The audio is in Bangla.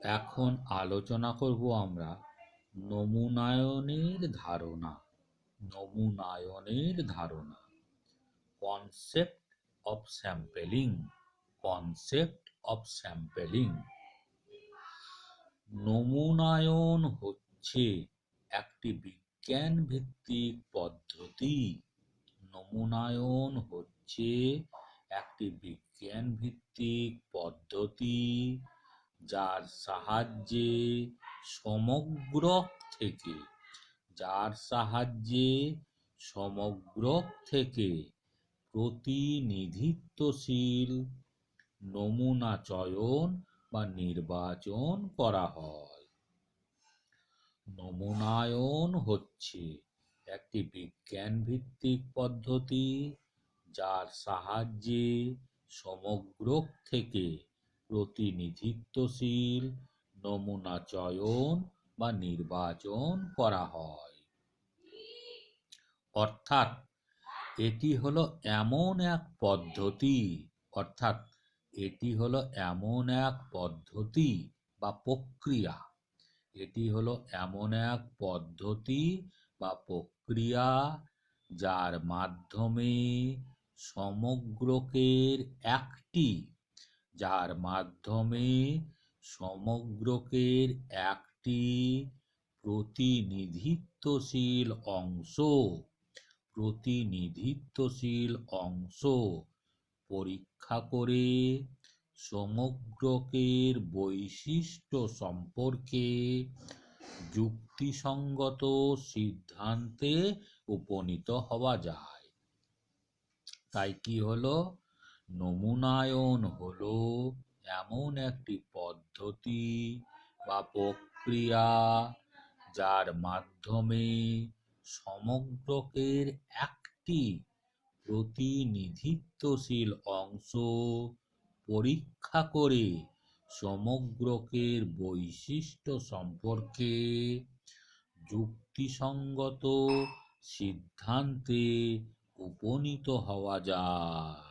এখন আলোচনা করব আমরা নমুনায়নের ধারণা। নমুনায়নের ধারণা concept of sampling. Concept of sampling. নমুনায়ন হচ্ছে একটি বিজ্ঞান ভিত্তিক পদ্ধতি। নমুনায়ন হচ্ছে একটি বিজ্ঞান ভিত্তিক পদ্ধতি যার সাহায্যে সমগ্র থেকে যার সাহায্যে সমগ্র থেকে প্রতিনিধিত্বশীল নমুনা চয়ন বা নির্বাচন করা হয়। নমুনায়ন হচ্ছে একটি বিজ্ঞান ভিত্তিক পদ্ধতি যার সাহায্যে সমগ্র থেকে প্রতিনিধিত্বশীল নমুনা চয়ন বা নির্বাচন করা হয়। অর্থাৎ এটি হলো এমন এক পদ্ধতি অর্থাৎ এটি হলো এমন এক পদ্ধতি বা প্রক্রিয়া এটি হলো এমন এক পদ্ধতি বা প্রক্রিয়া যার মাধ্যমে সমগ্রকের একটি যার মাধ্যমে সমগ্রকের একটি প্রতিনিধিত্বশীল অংশ প্রতিনিধিত্বশীল অংশ পরীক্ষা করে সমগ্রকের বৈশিষ্ট্য সম্পর্কে যুক্তিসঙ্গত সিদ্ধান্তে উপনীত হওয়া যায়। তাই কি হলো? নমুনায়ন হলো এমন একটি পদ্ধতি বা প্রক্রিয়া যার মাধ্যমে সমগ্রকের একটি প্রতিনিধিত্বশীল অংশ পরীক্ষা করে সমগ্রকের বৈশিষ্ট্য সম্পর্কে যুক্তিসঙ্গত সিদ্ধান্তে উপনীত হওয়া যায়।